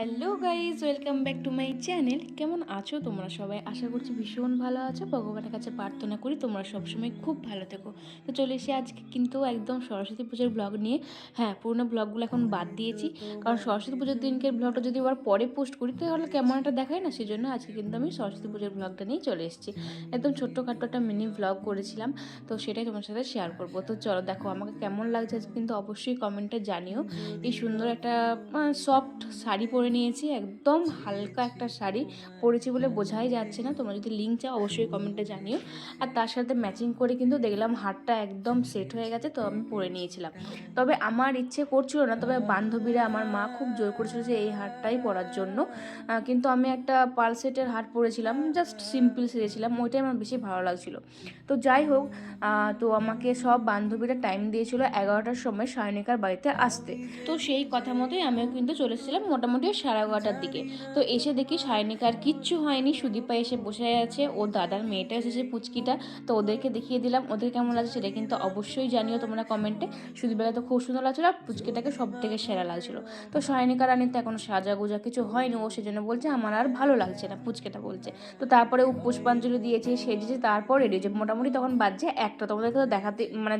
Hello guys, welcome back to my channel. কেমন আছো তোমরা সবাই? আশা করছি ভীষণ ভালো আছো। ভগবানের কাছে প্রার্থনা করি তোমরা সবসময় খুব ভালো থেকো। তো চলে এসে আজকে কিন্তু একদম সরস্বতী পুজোর ব্লগ নিয়ে। হ্যাঁ, পুরোনো ব্লগগুলো এখন বাদ দিয়েছি, কারণ সরস্বতী পুজোর দিনকে ব্লগটা যদি আবার পরে পোস্ট করি তাহলে কেমন একটা দেখায় না, সেই জন্য আজকে কিন্তু আমি সরস্বতী পুজোর ব্লগটা নিয়ে চলে এসেছি। একদম ছোট্টখাট্টো একটা মিনি ব্লগ করেছিলাম, তো সেটাই তোমার সাথে শেয়ার করবো। তো চলো দেখো আমাকে কেমন লাগছে আজকে কিন্তু অবশ্যই কমেন্টে জানিও। এই সুন্দর একটা সফট শাড়ি পরে নিয়েছি, একদম হালকা একটা শাড়ি পরেছি বলে বোঝাই যাচ্ছে না। তোমরা যদি লিঙ্ক চাও অবশ্যই কমেন্টে জানিও। আর তার সাথে ম্যাচিং করে কিন্তু দেখলাম হারটা একদম সেট হয়ে গেছে, তো আমি পরে নিয়েছিলাম। তবে আমার ইচ্ছে করছিল না, তবে বান্ধবীরা, আমার মা খুব জোর করেছিল যে এই হারটাই পরার জন্য। কিন্তু আমি একটা পার্ল সেটের হার পরেছিলাম, জাস্ট সিম্পল সেরেছিলাম, ওইটাই আমার বেশি ভালো লাগছিল। তো যাই হোক, তো আমাকে সব বান্ধবীরা টাইম দিয়েছিল 11টার সময় সায়নিকার বাড়িতে আসতে। তো সেই কথা মতোই আমিও কিন্তু চলে এসেছিলাম মোটামুটি 11:30টার দিকে। তো এসে দেখি সায়নিকার কিচ্ছু হয়নি, সুদীপা এসে বসে আছে, ওর দাদার মেয়েটা এসেছে পুচকিটা। তো ওদেরকে দেখিয়ে দিলাম, ওদের কেমন লাগছে সেটা কিন্তু অবশ্যই জানিও তোমরা কমেন্টে। সুদীপাকে তো খুব সুন্দর লাগছিলো, আর পুচকিটাকে সব থেকে সেরা লাগছিলো। তো সায়নিকা রানীর তো এখনো সাজাগুজা কিছু হয়নি, ও সেজন্য বলছে আমার আর ভালো লাগছে না, পুচকেটা বলছে। তো তারপরে ও পুষ্পাঞ্জলি দিয়েছে, সেজেছে, তারপর রেডি হয়েছে। মোটামুটি তখন বাজছে একটা, তোমাদেরকে তো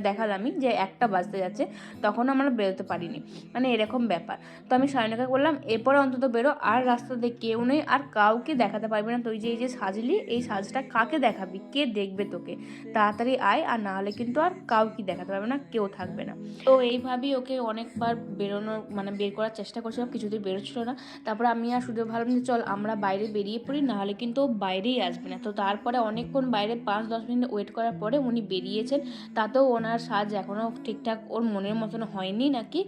দেখালামই যে একটা বাজতে যাচ্ছে, তখন আমরা বেরোতে পারিনি, মানে এরকম ব্যাপার। তো আমি সায়নিকাকে বললাম এরপরে অন্তত বেরো, আর রাস্তাতে কেউ নেই, আর কাউকে দেখাতে পারবে না, তুই যে এই যে সাজলি, এই সাজটা কাকে দেখাবি, কে দেখবে তোকে, তাড়াতাড়ি আয়, আর না হলে কিন্তু আর কাউকে দেখাতে পারবে না, কেউ থাকবে না। তো এইভাবেই ওকে অনেকবার বেরোনো, মানে বের করার চেষ্টা করছিলাম, কিছুতেই বেরোচ্ছিল না। তারপরে আমি আর শুধু ভাবলাম যে চল আমরা বাইরে বেরিয়ে পড়ি, নাহলে কিন্তু ও বাইরেই আসবে না। তো তারপরে অনেকক্ষণ বাইরে 5-10 মিনিট ওয়েট করার পরে উনি বেরিয়েছেন। তাতেও ওনার সাজ এখনও ঠিকঠাক ওর মনের মতন হয়নি নাকি,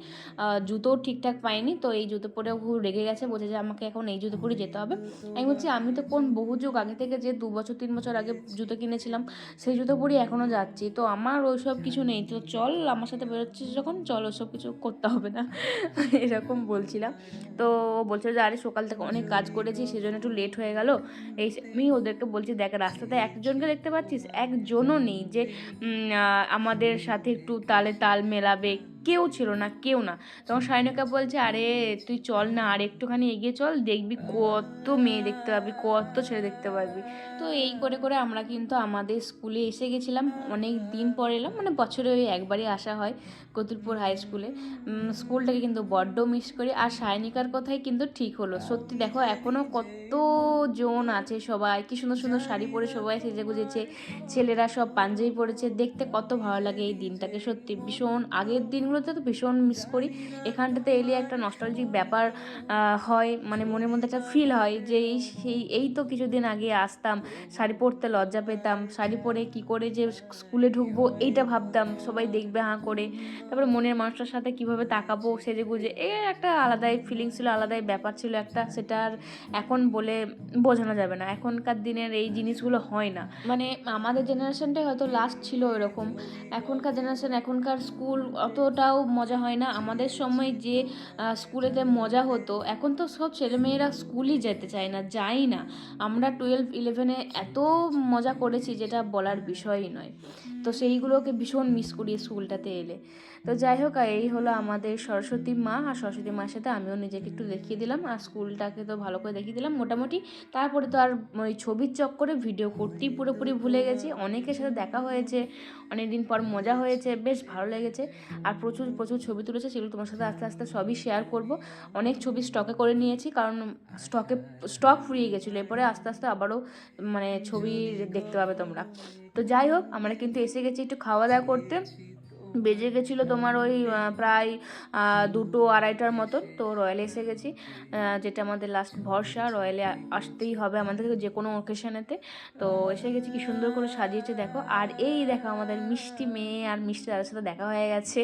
জুতোও ঠিকঠাক পাইনি। তো এই জুতো পরেও খুব রেগে গেছে, বলছে যে আমাকে এখন এই জুতো পরে যেতে হবে। আমি বলছি আমি তো কোন বহু যুগ আগে থেকে, যে 2-3 বছর আগে জুতো কিনেছিলাম, সেই জুতো পরেই এখনও যাচ্ছি, তো আমার ওইসব কিছু নেই। তো চল আমার সাথে বেরোচ্ছিস যখন, চল ওসব কিছু করতে হবে না, এরকম বলছিলাম। তো ও বলছিল যে আরে সকাল থেকে অনেক কাজ করেছি সেজন্য একটু লেট হয়ে গেল। আমি ওদেরকে বলছি দেখ রাস্তাতে একজনকে দেখতে পাচ্ছিস, একজনও নেই যে আমাদের সাথে একটু তালে তাল মেলাবে, কেউ ছিল না, কেউ না। তখন সায়নিকা বলছে আরে তুই চল না, আর একটুখানি এগিয়ে চল, দেখবি কত মেয়ে দেখতে পাবি, কত ছেলে দেখতে পারবি। তো এই করে করে আমরা কিন্তু আমাদের স্কুলে এসে গেছিলাম। অনেক দিন পরে এলাম, মানে বছরে ওই একবারই আসা হয় কতুলপুর হাই স্কুলে। স্কুলটাকে কিন্তু বড্ড মিস করি। আর সায়নিকার কথাই কিন্তু ঠিক হলো, সত্যি দেখো এখনও কত জন আছে, সবাই কি সুন্দর সুন্দর শাড়ি পরে সবাই সেজে গুজেছে, ছেলেরা সব পাঞ্জাবি পরেছে, দেখতে কত ভালো লাগে এই দিনটাকে। সত্যি ভীষণ, আগের দিনগুলোতে তো ভীষণ মিস করি। এখানটাতে এলে একটা নস্টালজিক ব্যাপার হয়, মানে মনের মধ্যে একটা ফিল হয় যে এই তো কিছুদিন আগে আসতাম, শাড়ি পরতে লজ্জা পেতাম, শাড়ি পরে কি করে যে স্কুলে ঢুকবো এইটা ভাবতাম, সবাই দেখবে হাঁ করে, তারপরে মনের মানুষটার সাথে কিভাবে তাকাবো সেজে গুজে, একটা আলাদাই ফিলিং ছিল, আলাদাই ব্যাপার ছিল একটা, সেটা আর এখন বলে বোঝানো যাবে না। এখনকার দিনের এই জিনিসগুলো হয় না, মানে আমাদের জেনারেশনটাই হয়তো লাস্ট ছিল এরকম। এখনকার জেনারেশন, এখনকার স্কুল অতটাও মজা হয় না। আমাদের সময় যে স্কুলেতে মজা হতো, এখন তো সব ছেলেমেয়েরা স্কুলই যেতে চায় না, যাই না। আমরা 12-11-এ এত মজা করেছি যেটা বলার বিষয়ই নয়। তো সেইগুলোকে ভীষণ মিস করি স্কুলটাতে এলে। তো যাই হোক, এই হলো আমাদের সরস্বতী মা, আর সরস্বতী মার সাথে আমিও নিজেকে একটু দেখিয়ে দিলাম, আর স্কুলটাকে তো ভালো করে দেখিয়ে দিলাম মোটামুটি। তারপরে তো আর ওই ছবির চক্করে ভিডিও করতেই পুরোপুরি ভুলে গেছি। অনেকের সাথে দেখা হয়েছে, অনেক দিন পর মজা হয়েছে, বেশ ভালো লেগেছে। আর প্রচুর প্রচুর ছবি তুলেছে, সেগুলো তোমার সাথে আস্তে আস্তে সবই শেয়ার করব। অনেক ছবি স্টকে করে নিয়েছি, কারণ স্টক ফুরিয়ে গেছিলো, এরপরে আস্তে আস্তে আবারও মানে ছবি দেখতে পাবে তোমরা। তো যাই হোক, আমরা কিন্তু এসে গেছি একটু খাওয়া দাওয়া করতে। বেজে গেছিলো তোমার ওই প্রায় 2-2:30টার মতন। তো রয়্যালে এসে গেছি, যেটা আমাদের লাস্ট ভরসা, রয়্যালে আসতেই হবে আমাদের যে কোনো ওকেশনেতে। তো এসে গেছি, কি সুন্দর করে সাজিয়েছে দেখো। আর এই দেখো আমাদের মিষ্টি মেয়ে আর মিষ্টি দাদার সাথে দেখা হয়ে গেছে,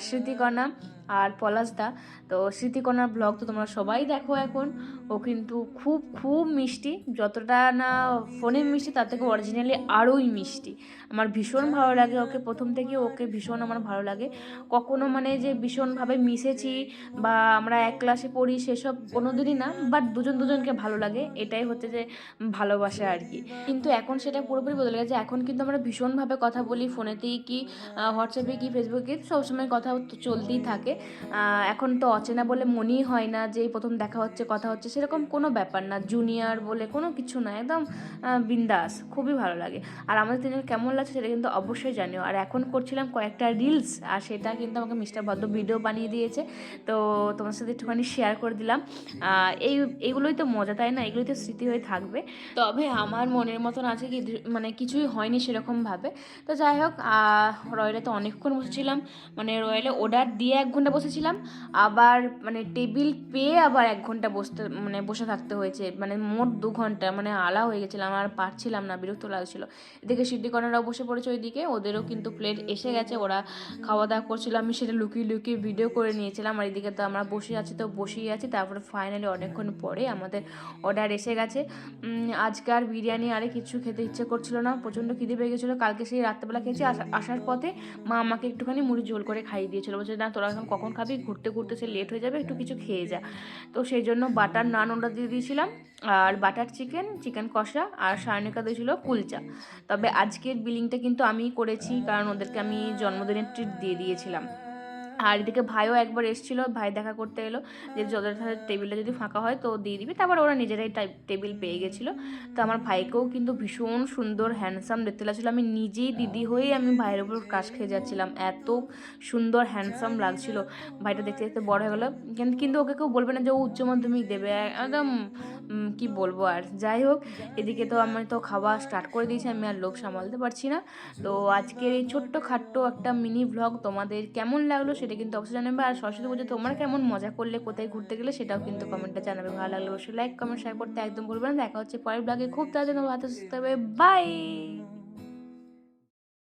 স্মৃতিকণা আর পলাশদা। তো স্মৃতিকণার ব্লগ তো তোমরা সবাই দেখো এখন, ও কিন্তু খুব খুব মিষ্টি, যতটা না ফোনে মিষ্টি তার থেকে অরিজিনালি আরোই মিষ্টি। আমার ভীষণ ভালো লাগে ওকে, প্রথম থেকে ওকে ভীষণ আমার ভালো লাগে। কখনো মানে যে ভীষণভাবে মিশেছি বা আমরা এক ক্লাসে পড়ি সেসব কোনো দিনই না, বাট দুজন দুজনকে ভালো লাগে, এটাই হচ্ছে যে ভালোবাসা আর কি। কিন্তু এখন সেটা পুরোপুরি বদলে গেছে, এখন কিন্তু আমরা ভীষণভাবে কথা বলি, ফোনেতেই কি হোয়াটসঅ্যাপে কি ফেসবুকে, সবসময় কথা তো চলতেই থাকে। এখন তো অচেনা বলে মনেই হয় না যে এই প্রথম দেখা হচ্ছে কথা হচ্ছে, সেরকম কোনো ব্যাপার না, জুনিয়র বলে কোনো কিছু না, একদম বিন্দাস, খুবই ভালো লাগে। আর আমাদের তিনজন কেমন লাগছে সেটা কিন্তু অবশ্যই জানিও। আর এখন করছিলাম কয়েকটা রিলস, আর সেটা কিন্তু আমাকে মিস্টার ভদ্র ভিডিও বানিয়ে দিয়েছে, তো তোমার সাথে একটুখানি শেয়ার করে দিলাম। এইগুলোই তো মজা, তাই না? এগুলোই তো স্মৃতি হয়ে থাকবে। তবে আমার মনের মতন আছে কি, মানে কিছুই হয়নি সেরকমভাবে। তো যাই হোক, রয়্যালে তো অনেকক্ষণ বসেছিলাম, মানে রয়্যালে অর্ডার দিয়ে 1 ঘন্টা বসেছিলাম, আবার মানে টেবিল পেয়ে আবার 1 ঘন্টা বসে থাকতে হয়েছে, মানে মোট 2 ঘন্টা, মানে আলা হয়ে গেছিলাম, আর পারছিলাম না, বিরক্ত লাগছিল। এদিকে সিদ্ধি কর্নাররাও বসে পড়েছে ওইদিকে, ওদেরও কিন্তু প্লেট এসে গেছে, ওরা খাওয়া দাওয়া করছিল, আমি সেটা লুকিয়ে লুকিয়ে ভিডিও করে নিয়েছিলাম। আর এদিকে তো আমরা বসে আছি, তো বসেই আছি। তারপরে ফাইনালি অনেকক্ষণ পরে আমাদের অর্ডার এসে গেছে। আজকে আর বিরিয়ানি আরে কিছু খেতে ইচ্ছে করছিল না, প্রচণ্ড খিদে পেয়ে গেছিলো। কালকে সেই রাত্রেবেলা খেয়েছি, আসার পথে মা আমাকে একটুখানি মুড়ি ঝোল করে খাইয়ে দিয়েছিলো, বলছে না তোরা এখন কখন খাবি, ঘুরতে ঘুরতে সে লেট হয়ে যাবে, একটু কিছু খেয়ে যা। তো সেই জন্য বাটার নান অর্ডার দিয়ে দিয়েছিলাম, আর বাটার চিকেন কষা, আর সায়নিকা দিয়েছিল কুলচা। তবে আজকের বিলিংটা কিন্তু আমিই করেছি, কারণ ওদেরকে আমি জন্মদিনের ট্রিট দিয়ে দিয়েছিলাম। আর এদিকে ভাইও একবার এসেছিলো, ভাই দেখা করতে এলো যে ওদের টেবিলটা যদি ফাঁকা হয় তো দিয়ে দিবি, তারপর ওরা নিজেরাই টেবিল পেয়ে গেছিলো। তো আমার ভাইকেও কিন্তু ভীষণ সুন্দর হ্যান্ডসাম দেখতে লাগছিলো, আমি নিজেই দিদি হয়েই আমি ভাইয়ের উপর কাশ খেয়ে যাচ্ছিলাম, এত সুন্দর হ্যান্ডসাম লাগছিলো। ভাইটা দেখতে দেখতে বড় হয়ে গেলো, কিন্তু ওকে কেউ বলবে না যে ও উচ্চ মাধ্যমিক দেবে, একদম কি বলবো আর। যাই হোক, এদিকে তো আমি তো খাওয়া স্টার্ট করে দিয়েছি, আমি আর লোভ সামলাতে পারছি না। তো আজকের এই ছোট্ট খাট্ট একটা মিনি ভ্লগ তোমাদের কেমন লাগলো সেটা কিন্তু অবশ্যই জানাবে। আর সরস্বতী পুজো তোমরা কেমন মজা করলে, কোথায় ঘুরতে গেলে সেটাও কিন্তু কমেন্টে জানাবে। ভালো লাগলে অবশ্যই লাইক কমেন্ট শেয়ার করতে একদম ভুলবে না। দেখা হচ্ছে পরের ব্লগে খুব তাড়াতাড়ি, ভালো সুস্থ হবে, বাই।